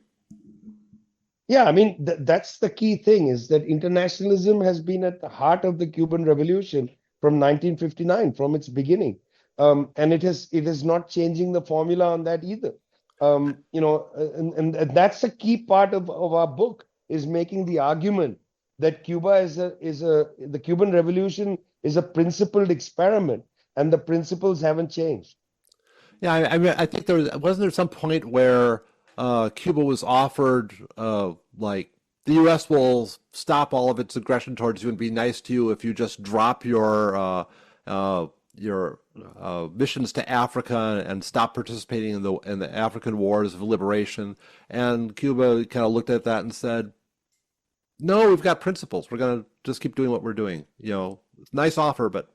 Yeah, I mean, that's the key thing, is that internationalism has been at the heart of the Cuban Revolution from 1959, from its beginning. And it is not changing the formula on that either. And that's a key part of our book, is making the argument that Cuba the Cuban Revolution is a principled experiment, and the principles haven't changed. Yeah, I mean, I think wasn't there some point where Cuba was offered like the U.S. will stop all of its aggression towards you and be nice to you if you just drop your missions to Africa and stop participating in the African wars of liberation. And Cuba kind of looked at that and said, "No, we've got principles. We're gonna just keep doing what we're doing. Nice offer, but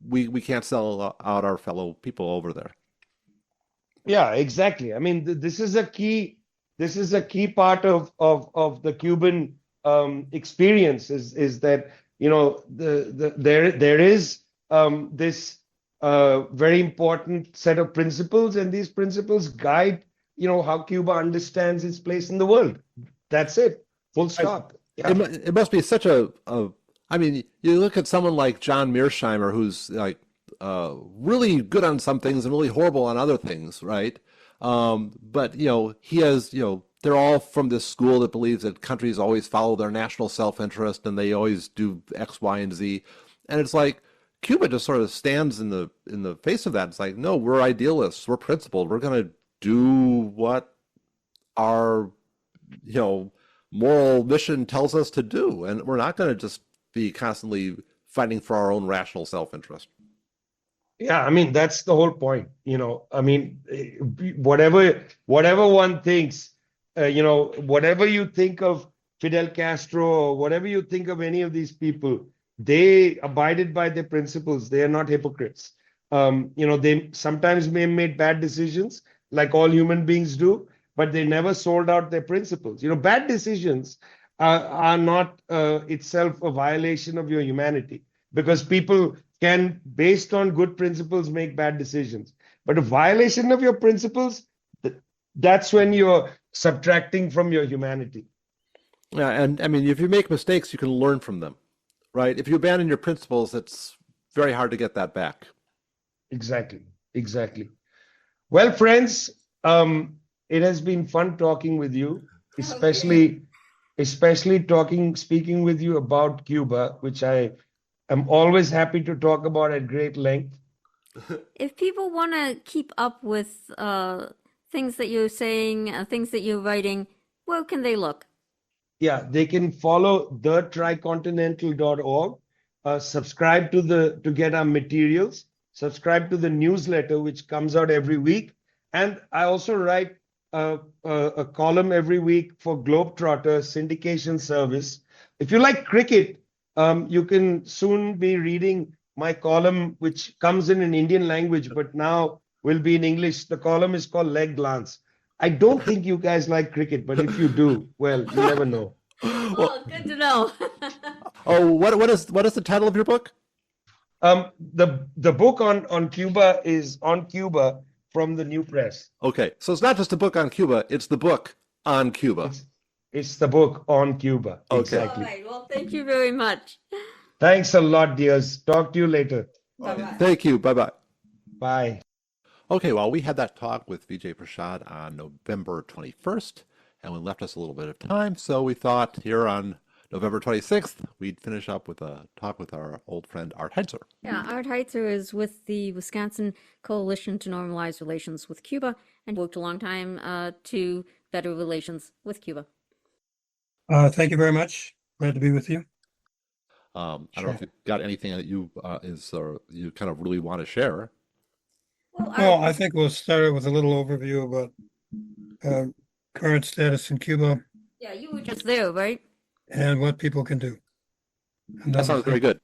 we can't sell out our fellow people over there." Yeah, exactly. I mean, this is a key part of the Cuban experience is that there is this very important set of principles, and these principles guide how Cuba understands its place in the world. That's it. Full stop. Yeah. It must be such I mean, you look at someone like John Mearsheimer, who's like really good on some things and really horrible on other things, right? But he has, they're all from this school that believes that countries always follow their national self-interest and they always do X, Y, and Z. And it's like Cuba just sort of stands in the face of that. It's like, no, we're idealists, we're principled, we're going to do what our moral mission tells us to do, and we're not going to just be constantly fighting for our own rational self-interest. Yeah, I mean, that's the whole point. I mean, whatever one thinks, whatever you think of Fidel Castro or whatever you think of any of these people, they abided by their principles. They are not hypocrites. They sometimes may have made bad decisions, like all human beings do, but they never sold out their principles. Bad decisions are not itself a violation of your humanity, because people can, based on good principles, make bad decisions. But a violation of your principles, that's when you're subtracting from your humanity. Yeah, and I mean, if you make mistakes, you can learn from them, right? If you abandon your principles, it's very hard to get that back. Exactly. Well, friends, it has been fun talking with you, especially speaking with you about Cuba, which I'm always happy to talk about at great length. If people want to keep up with things that you're saying, things that you're writing, where can they look? Yeah, they can follow thetricontinental.org, subscribe to get our materials, subscribe to the newsletter, which comes out every week. And I also write a column every week for Globetrotter syndication service. If you like cricket, you can soon be reading my column, which comes in an Indian language, but now will be in English. The column is called Leg Glance. I don't think you guys like cricket, but if you do, well, you never know. Oh, good to know. Oh, what is the title of your book? The book on Cuba is On Cuba from the New Press. Okay, so it's not just a book on Cuba, it's the book on Cuba. It's the book on Cuba. Okay. Exactly. All right. Well, thank you very much. Thanks a lot, dears. Talk to you later. Bye-bye. Thank you. Bye-bye. Bye. Okay, well, we had that talk with Vijay Prashad on November 21st, and we left us a little bit of time, so we thought here on November 26th, we'd finish up with a talk with our old friend Art Heitzer. Yeah, Art Heitzer is with the Wisconsin Coalition to Normalize Relations with Cuba and worked a long time to better relations with Cuba. Thank you very much. Glad to be with you. I don't know if you've got anything that you kind of really want to share. Well, I think we'll start with a little overview about current status in Cuba Yeah, you were just there, right? and what people can do. And That then sounds very good.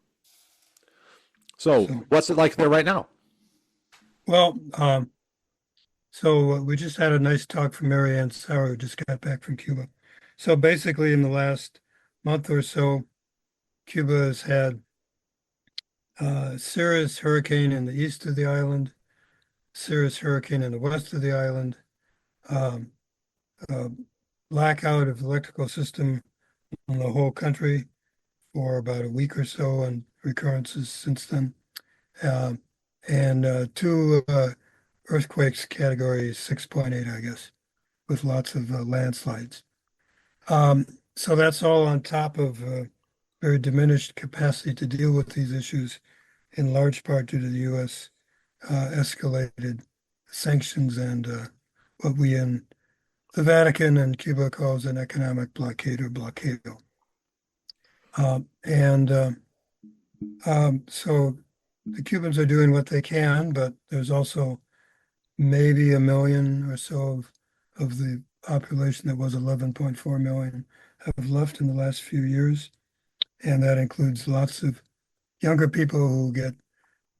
So, what's it like there right now? Well, so we just had a nice talk from Marianne Sauer, who just got back from Cuba. So basically, in the last month or so, Cuba has had a serious hurricane in the east of the island, serious hurricane in the west of the island, blackout of the electrical system in the whole country for about a week or so, and recurrences since then, and two earthquakes category 6.8, I guess, with lots of landslides. So that's all on top of very diminished capacity to deal with these issues, in large part due to the U.S. Escalated sanctions and what we in the Vatican and Cuba calls an economic blockade or blockado. So the Cubans are doing what they can, but there's also maybe 1 million or so of the population that was 11.4 million have left in the last few years. And that includes lots of younger people who get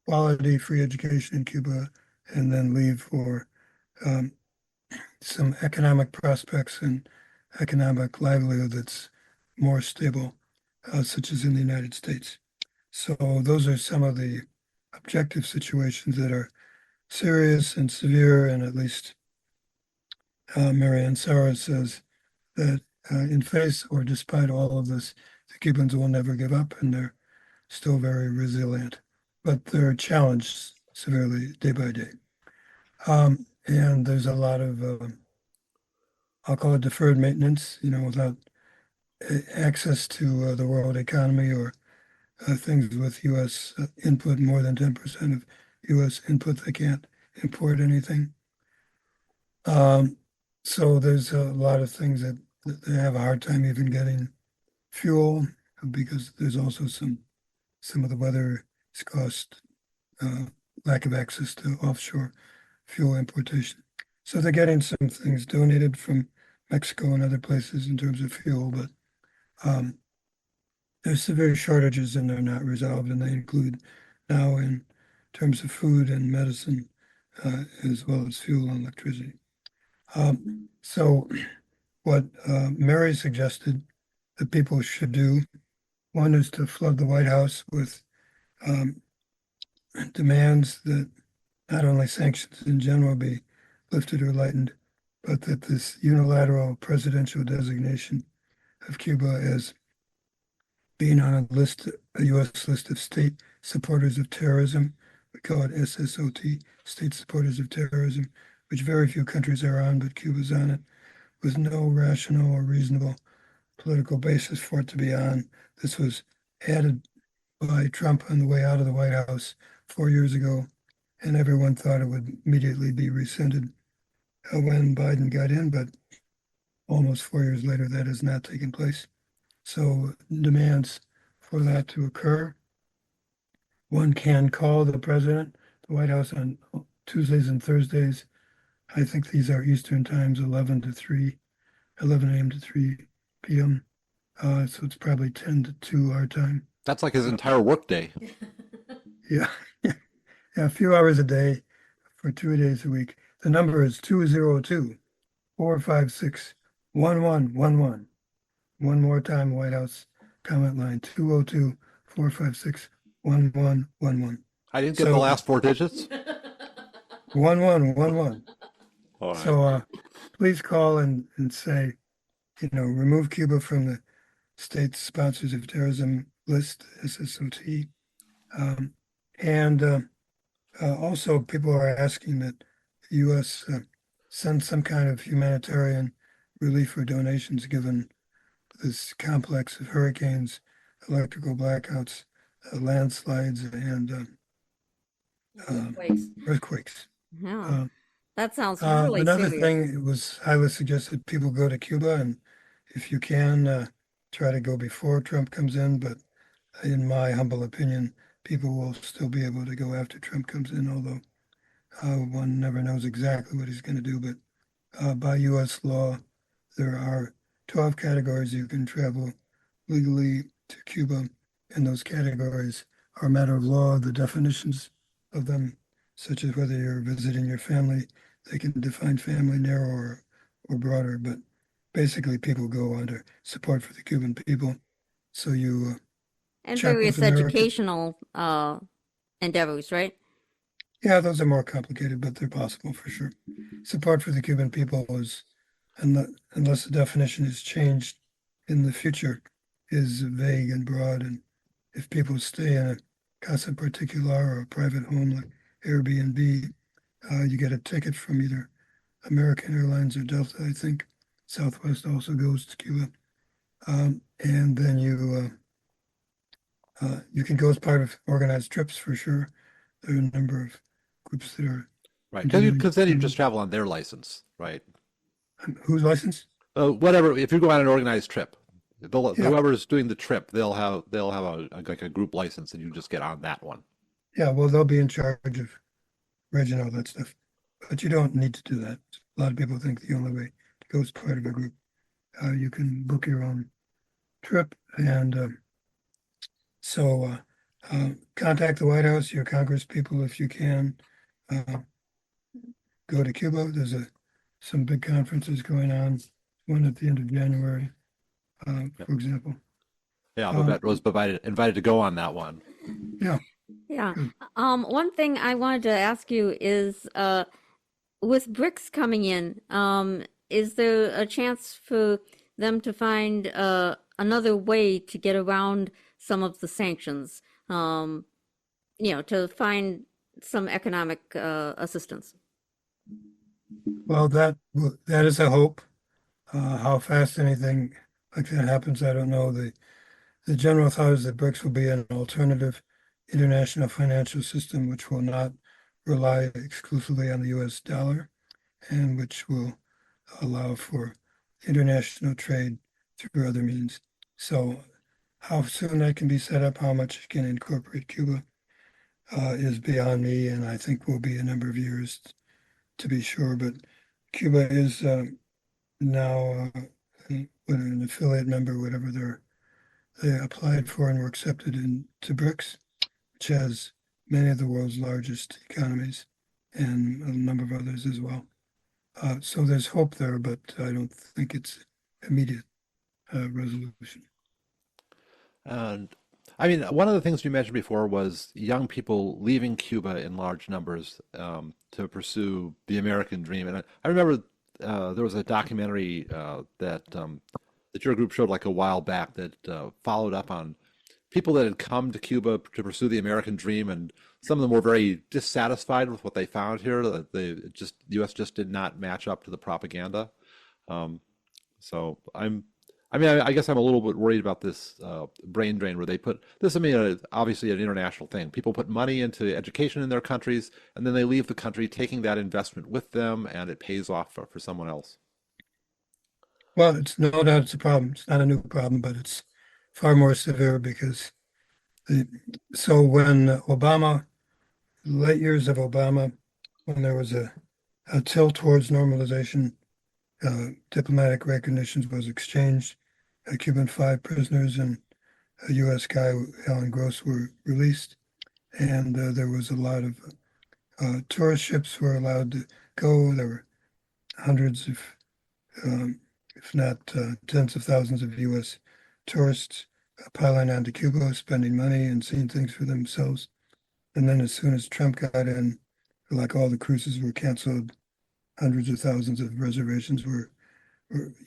quality free education in Cuba and then leave for some economic prospects and economic livelihood that's more stable, such as in the United States. So those are some of the objective situations that are serious and severe, and at least Marianne Sauer says that in face or despite all of this, the Cubans will never give up, and they're still very resilient, but they're challenged severely day by day. And there's a lot of, I'll call it deferred maintenance, without access to the world economy or things with U.S. Input, more than 10% of U.S. input, they can't import anything. So there's a lot of things that they have a hard time even getting fuel, because there's also some of the weather has caused lack of access to offshore fuel importation. So they're getting some things donated from Mexico and other places in terms of fuel, but there's severe shortages and they're not resolved, and they include now in terms of food and medicine, as well as fuel and electricity. So what Mary suggested that people should do, one is to flood the White House with demands that not only sanctions in general be lifted or lightened, but that this unilateral presidential designation of Cuba as being on a U.S. list of state supporters of terrorism, we call it SSOT, state supporters of terrorism, which very few countries are on, but Cuba's on it, with no rational or reasonable political basis for it to be on. This was added by Trump on the way out of the White House 4 years ago, and everyone thought it would immediately be rescinded when Biden got in, but almost 4 years later, that has not taken place. So demands for that to occur. one can call the president, the White House, on Tuesdays and Thursdays. I think these are Eastern times, 11 a.m. to 3 p.m. So it's probably 10 to 2 our time. That's like his entire workday. Yeah. Yeah, a few hours a day for 2 days a week. The number is 202-456-1111. One more time, White House comment line, 202-456-1111. I didn't get the So last four digits. 1111. All right. So please call and say, remove Cuba from the state sponsors of terrorism list, SSOT. And also, people are asking that the U.S. Send some kind of humanitarian relief or donations given this complex of hurricanes, electrical blackouts, landslides, and earthquakes. Yeah, that sounds Uh, really Another serious. thing, it was highly suggested people go to Cuba, and if you can, try to go before Trump comes in. But in my humble opinion, people will still be able to go after Trump comes in, although one never knows exactly what he's going to do. But by U.S. law, there are 12 categories you can travel legally to Cuba, and those categories are a matter of law. The definitions of them, such as whether you're visiting your family, they can define family narrow or broader, but basically people go under support for the Cuban people. So you And check with various America. educational endeavors, right? Yeah, those are more complicated, but they're possible for sure. Support for the Cuban people is, unless the definition is changed in the future, is vague and broad. And if people stay in a casa particular or a private home like Airbnb, you get a ticket from either American Airlines or Delta, I think. Southwest also goes to Cuba. And then you can go as part of organized trips for sure. There are a number of groups that are Right. continuing Because then you to just travel on their license, right? whose license? Whatever. If you go on an organized trip, Yeah, whoever's doing the trip, they'll have like a group license, and you just get on that one. yeah. Well, they'll be in charge of reg all that stuff, but you don't need to do that. A lot of people think the only way to go is part of a group. You can book your own trip, and contact the White House, your Congress people, if you can. Uh, Go to Cuba. There's some big conferences going on. One at the end of January, Yep. for example. Yeah, Um, Babette was invited to go on that one. yeah, Yeah. good. One thing I wanted to ask you is, with BRICS coming in, is there a chance for them to find another way to get around some of the sanctions? To find some economic assistance. Well, that is a hope. How fast anything like that happens, I don't know. The general thought is that BRICS will be an alternative international financial system, which will not rely exclusively on the US dollar and which will allow for international trade through other means. So, how soon that can be set up, how much it can incorporate Cuba, is beyond me, and I think will be a number of years to be sure. But Cuba is now an affiliate member, whatever they applied for and were accepted into BRICS, which has many of the world's largest economies and a number of others as well. So there's hope there, but I don't think it's immediate resolution. And I mean, one of the things you mentioned before was young people leaving Cuba in large numbers to pursue the American dream. And I remember there was a documentary that your group showed like a while back that followed up on people that had come to Cuba to pursue the American dream, and some of them were very dissatisfied with what they found here. That the U.S. just did not match up to the propaganda. Um, so I guess I'm a little bit worried about this brain drain where they put this. I mean, obviously an international thing. People put money into education in their countries, and then they leave the country, taking that investment with them, and it pays off for someone else. Well, it's no doubt it's a problem. It's not a new problem, but it's far more severe because So when Obama, late years of Obama, when there was a tilt towards normalization, diplomatic recognitions was exchanged. Cuban 5 prisoners and a U.S. guy, Alan Gross, were released, and there was a lot of tourist ships were allowed to go. There were hundreds of, if not tens of thousands of U.S. tourists piling onto Cuba, spending money and seeing things for themselves. And then as soon as Trump got in, like all the cruises were canceled, hundreds of thousands of reservations were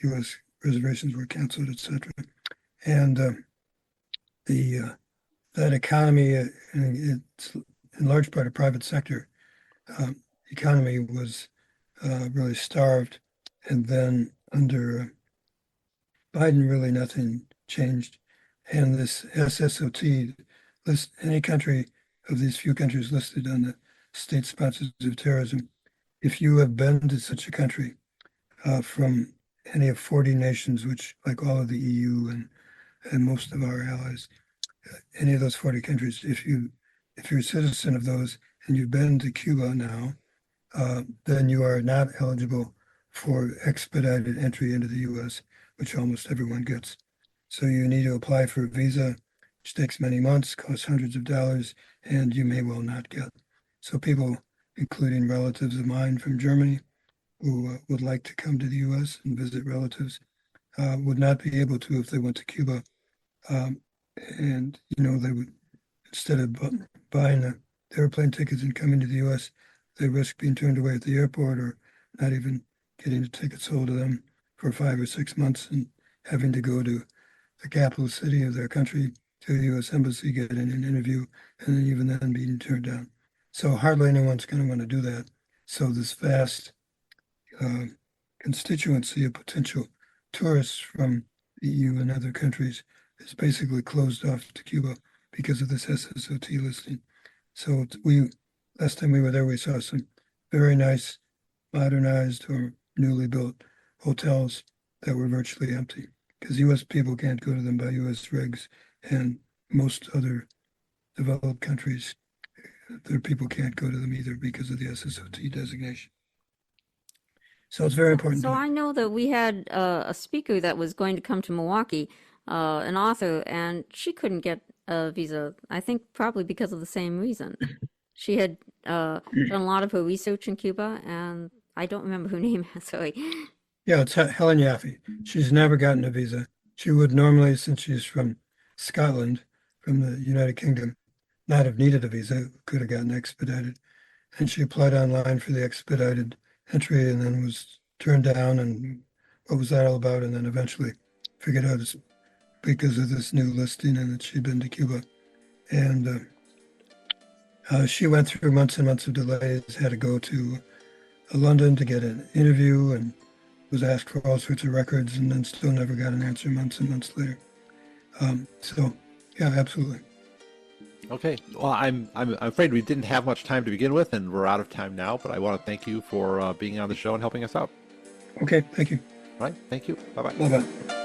U.S. reservations were canceled, etc. And the that economy, it's in large part a private sector economy, was really starved. And then under Biden, really nothing changed. And this SSOT list, any country of these few countries listed on the state sponsors of terrorism, if you have been to such a country from any of 40 nations, which like all of the EU and most of our allies, any of those 40 countries, if you're a citizen of those and you've been to Cuba now, then you are not eligible for expedited entry into the U.S., which almost everyone gets. So you need to apply for a visa, which takes many months, costs hundreds of dollars, and you may well not get. So people, including relatives of mine from Germany, who would like to come to the U.S. and visit relatives, would not be able to if they went to Cuba. And, they would, instead of buying the airplane tickets and coming to the U.S., they risk being turned away at the airport or not even getting the tickets sold to them for 5 or 6 months and having to go to the capital city of their country to the U.S. Embassy, get in an interview, and then even then being turned down. So hardly anyone's going to want to do that. So this vast constituency of potential tourists from the EU and other countries is basically closed off to Cuba because of this SSOT listing. So last time we were there, we saw some very nice, modernized or newly built hotels that were virtually empty because U.S. people can't go to them by U.S. regs, and most other developed countries, their people can't go to them either because of the SSOT designation. So it's very important. So I know that we had a speaker that was going to come to Milwaukee, an author, and she couldn't get a visa, I think probably because of the same reason. She had done a lot of her research in Cuba, and I don't remember her name, sorry. Yeah, it's Helen Yaffe. She's never gotten a visa. She would normally, since she's from Scotland, from the United Kingdom, not have needed a visa, could have gotten expedited. And she applied online for the expedited entry and then was turned down. And what was that all about? And then eventually figured out it's because of this new listing and that she'd been to Cuba. And she went through months and months of delays, had to go to London to get an interview and was asked for all sorts of records and then still never got an answer months and months later. So, yeah, absolutely. Okay. Well, I'm afraid we didn't have much time to begin with, and we're out of time now. But I want to thank you for being on the show and helping us out. Okay, thank you. All right. Thank you. Bye bye. Bye bye.